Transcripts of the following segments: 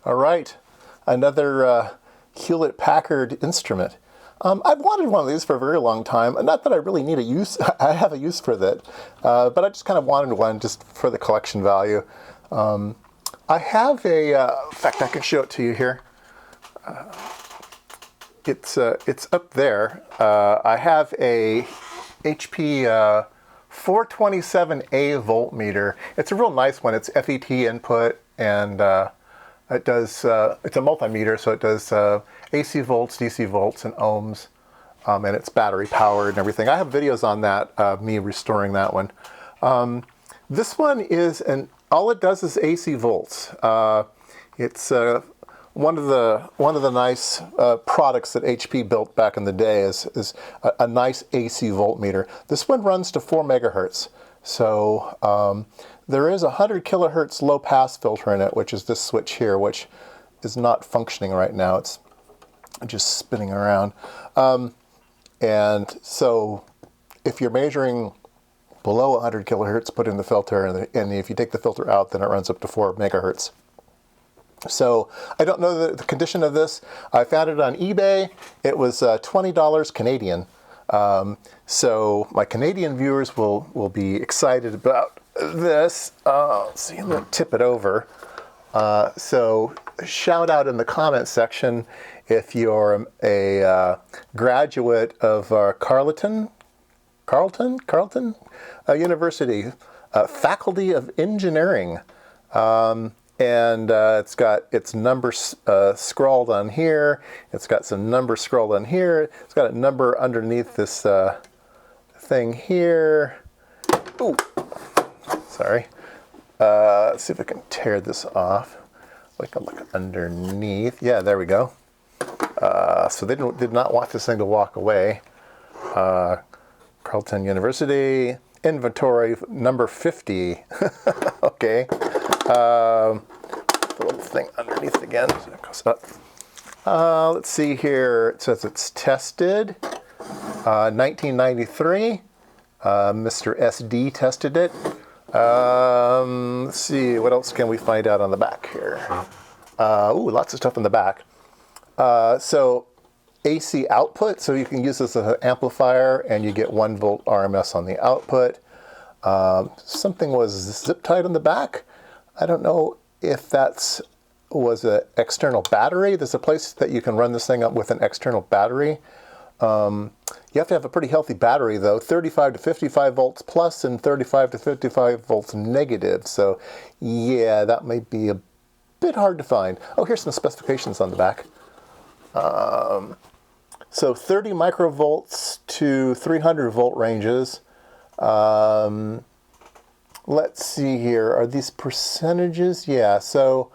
All right, another Hewlett-Packard instrument. I've wanted one of these for a very long time. Not that I really need a use. I have a use for that, but I just kind of wanted one just for the collection value. I have in fact, I can show it to you here. It's up there. I have a HP 427A voltmeter. It's a real nice one. It's FET input, and it does. It's a multimeter, so it does AC volts, DC volts, and ohms, and it's battery powered and everything. I have videos on that, me restoring that one. This one is all it does is AC volts. It's one of the nice products that HP built back in the day is a nice AC voltmeter. This one runs to 4 megahertz. So there is a 100 kilohertz low pass filter in it, which is this switch here, which is not functioning right now. It's just spinning around. And so if you're measuring below 100 kilohertz, put in the filter, and if you take the filter out, then it runs up to 4 megahertz. So I don't know the condition of this. I found it on eBay. It was $20 Canadian. So my Canadian viewers will be excited about this. Let's see, I'm going to tip it over. So shout out in the comment section if you're a graduate of Carleton University, Faculty of Engineering. And it's got its numbers scrawled on here. It's got some numbers scrawled on here. It's got a number underneath this thing here. Ooh, sorry. Let's see if I can tear this off. I can look underneath. Yeah, there we go. So they did not want this thing to walk away. Carleton University, inventory number 50. Okay. The little thing underneath again. So it goes up. Let's see here. It says it's tested. 1993. Mr. SD tested it. Let's see. What else can we find out on the back here? Ooh, lots of stuff in the back. So AC output. So you can use this as an amplifier, and you get 1 volt RMS on the output. Something was zip tied on the back. I don't know if was an external battery. There's a place that you can run this thing up with an external battery. You have to have a pretty healthy battery, though. 35 to 55 volts plus and 35 to 55 volts negative. So, yeah, that might be a bit hard to find. Oh, here's some specifications on the back. So 30 microvolts to 300 volt ranges. Let's see here. Are these percentages? Yeah, so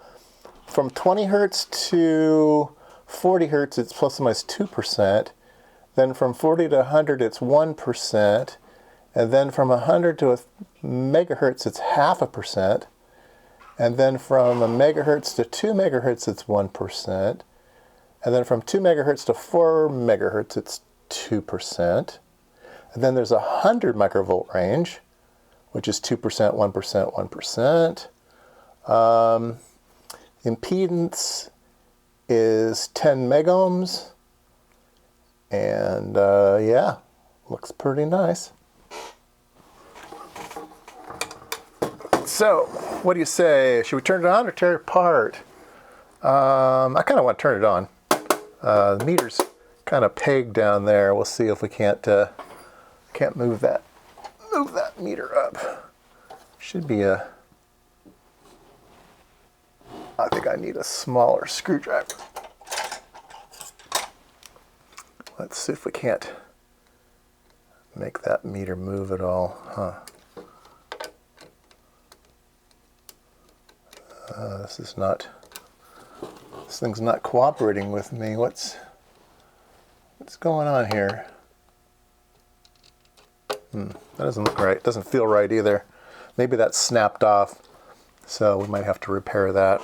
from 20 hertz to 40 hertz, it's plus or minus 2%. Then from 40 to 100, it's 1%. And then from 100 to a megahertz, it's 0.5%. And then from a megahertz to 2 megahertz, it's 1%. And then from 2 megahertz to 4 megahertz, it's 2%. And then there's a 100 microvolt range, which is 2%, 1%, 1%. Impedance is 10 megohms. And yeah, looks pretty nice. So, what do you say? Should we turn it on or tear it apart? I kind of want to turn it on. The meter's kind of pegged down there. We'll see if we can't move that meter up. Should be I think I need a smaller screwdriver. Let's see if we can't make that meter move at all, huh? This thing's not cooperating with me. What's going on here? That doesn't look right. Doesn't feel right either. Maybe that's snapped off, so we might have to repair that.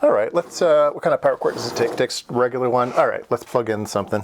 All right, let's, what kind of power cord does it take? It takes a regular one. All right, let's plug in something.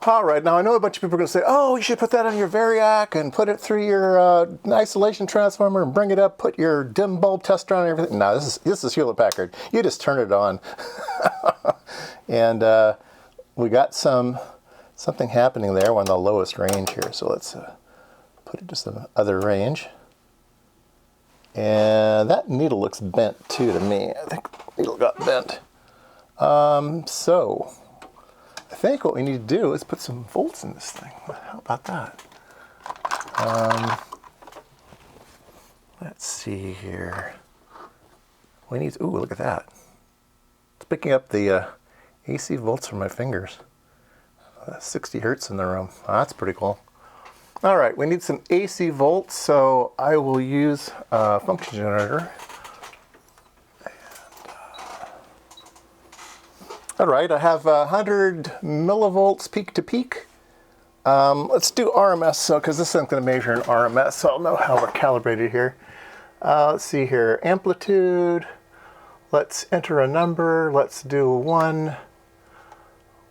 All right, now I know a bunch of people are going to say, oh, you should put that on your Variac and put it through your isolation transformer and bring it up, put your dim bulb tester on and everything. No, this is Hewlett-Packard. You just turn it on. And we got something happening there. We're on the lowest range here, so let's put it to some other range. And that needle looks bent too to me. I think the needle got bent. So I think what we need to do is put some volts in this thing. How about that? Let's see here. We need, ooh, look at that. It's picking up the AC volts from my fingers. 60 hertz in the room. Oh, that's pretty cool. All right, we need some AC volts, so I will use a function generator. All right, I have 100 millivolts peak to peak. Let's do RMS, because this isn't going to measure in RMS, so I'll know how we're calibrated here. Let's see here, amplitude. Let's enter a number. Let's do 1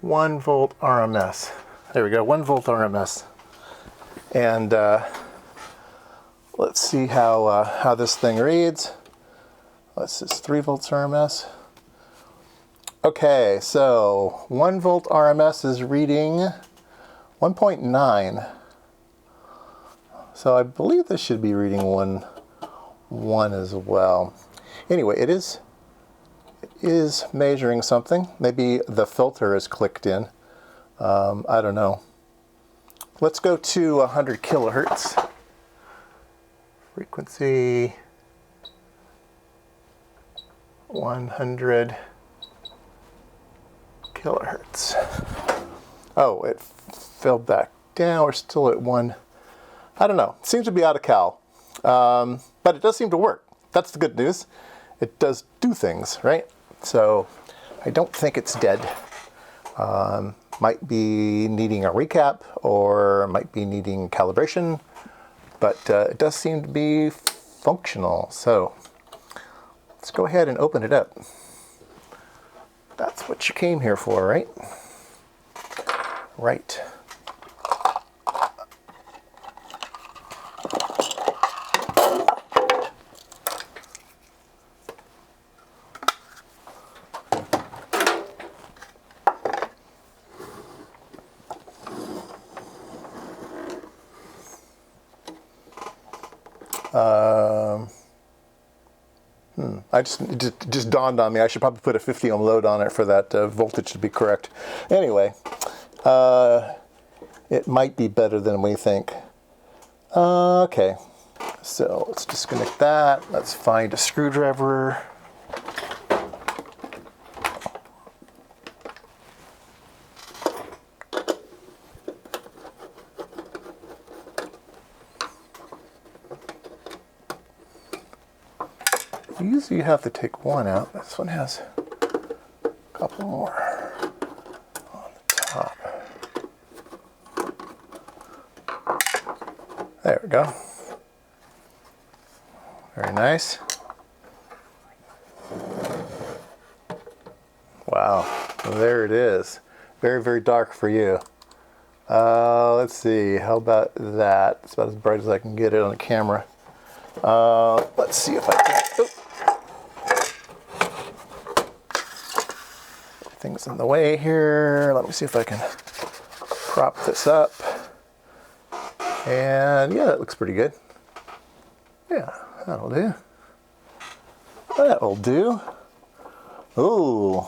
volt RMS. There we go, 1 volt RMS. And let's see how this thing reads. Let's just 3 volts RMS. Okay, so 1 volt RMS is reading 1.9. So I believe this should be reading 1 as well. Anyway, it is measuring something. Maybe the filter is clicked in. I don't know. Let's go to 100 kilohertz. Frequency 100 kilohertz. Oh, it fell back down. We're still at 1. I don't know. It seems to be out of cal. But it does seem to work. That's the good news. It does do things, right? So I don't think it's dead. Might be needing a recap or might be needing calibration, but it does seem to be functional. So let's go ahead and open it up. That's what you came here for, right? Right. It just dawned on me. I should probably put a 50 ohm load on it for that voltage to be correct. Anyway, it might be better than we think. Okay, so let's disconnect that. Let's find a screwdriver. Usually you have to take one out. This one has a couple more on the top. There we go. Very nice. Wow, there it is. Very, very dark for you. Let's see, how about that? It's about as bright as I can get it on the camera. Let's see if I can. Oh. Things in the way here. Let me see if I can prop this up. And yeah, that looks pretty good. Yeah, that'll do. That'll do. Ooh,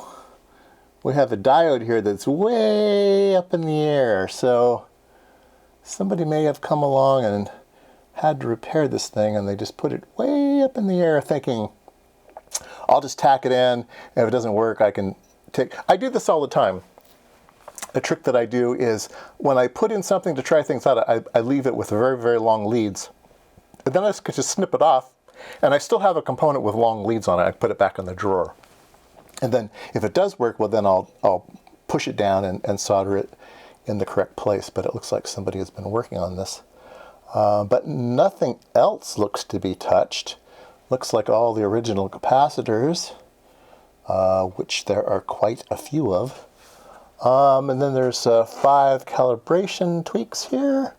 we have a diode here that's way up in the air. So somebody may have come along and had to repair this thing, and they just put it way up in the air thinking, I'll just tack it in, and if it doesn't work, I can I do this all the time. A trick that I do is when I put in something to try things out, I leave it with very, very long leads. And then I could just snip it off, and I still have a component with long leads on it. I put it back in the drawer. And then if it does work, well, then I'll push it down and solder it in the correct place. But it looks like somebody has been working on this. But nothing else looks to be touched. Looks like all the original capacitors, which there are quite a few of, And then there's 5 calibration tweaks here,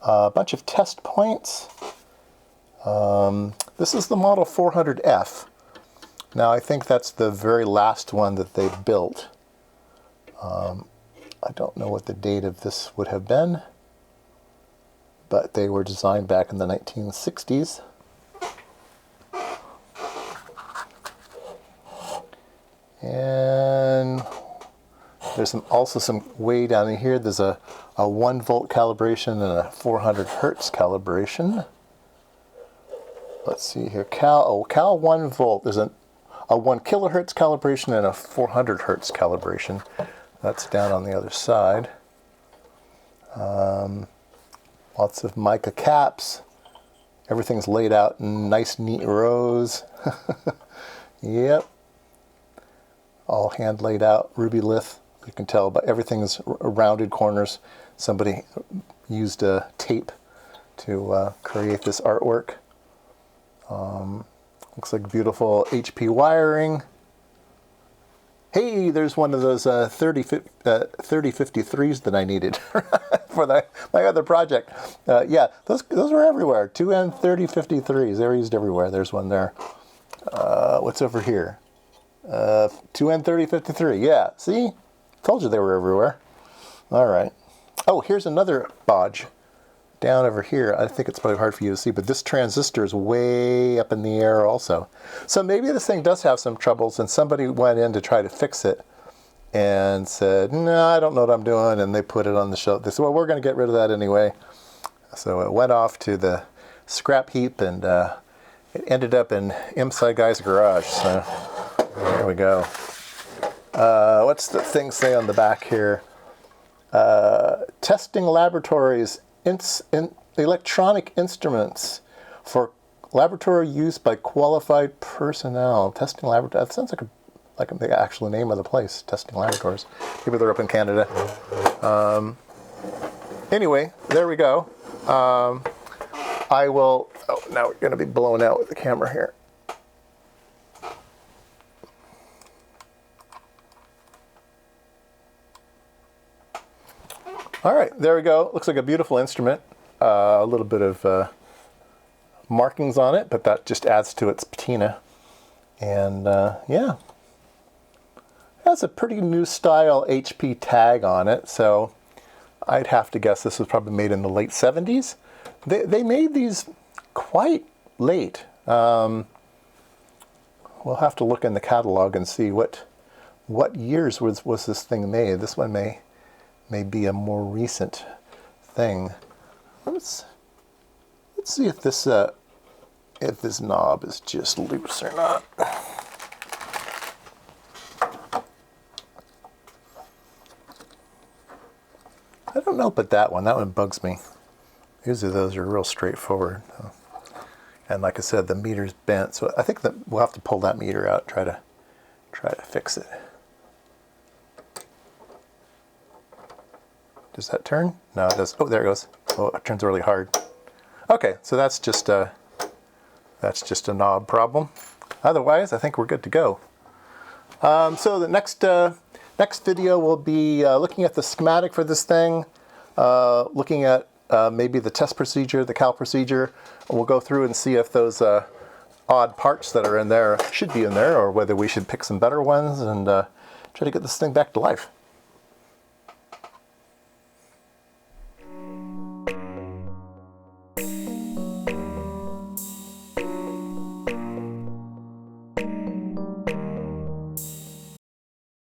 a bunch of test points. This is the model 400F. Now I think that's the very last one that they built. I don't know what the date of this would have been, but they were designed back in the 1960s. And there's also some way down in here. There's a 1 volt calibration and a 400 hertz calibration. Let's see here. Cal 1 volt. There's a 1 kilohertz calibration and a 400 hertz calibration. That's down on the other side. Lots of mica caps. Everything's laid out in nice, neat rows. Yep. All hand laid out, ruby lithe. You can tell, but everything's rounded corners. Somebody used a tape to create this artwork. Looks like beautiful HP wiring. Hey, there's one of those 3053s that I needed for my other project. Yeah, those were everywhere. 2N3053s. They're used everywhere. There's one there. What's over here? 2N3053. Yeah, see? Told you they were everywhere. All right. Oh, here's another bodge down over here. I think it's probably hard for you to see, but this transistor is way up in the air also. So maybe this thing does have some troubles, and somebody went in to try to fix it and said, no, I don't know what I'm doing, and they put it on the shelf. They said, well, we're going to get rid of that anyway. So it went off to the scrap heap, and it ended up in IMSAI guy's garage. So there we go. What's the thing say on the back here? Testing laboratories, electronic instruments for laboratory use by qualified personnel. Testing laboratory. That sounds like the actual name of the place. Testing laboratories. Maybe they're up in Canada. Anyway, there we go. I will. Oh, now we're going to be blown out with the camera here. All right, there we go. Looks like a beautiful instrument. A little bit of markings on it, but that just adds to its patina. And yeah, it has a pretty new style HP tag on it, so I'd have to guess this was probably made in the late 70s. They made these quite late. We'll have to look in the catalog and see what years was this thing made. This one may be a more recent thing. Let's see if this knob is just loose or not. I don't know, but that one bugs me. Usually those are real straightforward. And like I said, the meter's bent, so I think that we'll have to pull that meter out, try to fix it. Does that turn? No, it does. Oh, there it goes. Oh, it turns really hard. Okay, so that's just a knob problem. Otherwise, I think we're good to go. So the next video will be looking at the schematic for this thing, looking at maybe the test procedure, the cal procedure. We'll go through and see if those odd parts that are in there should be in there, or whether we should pick some better ones and try to get this thing back to life.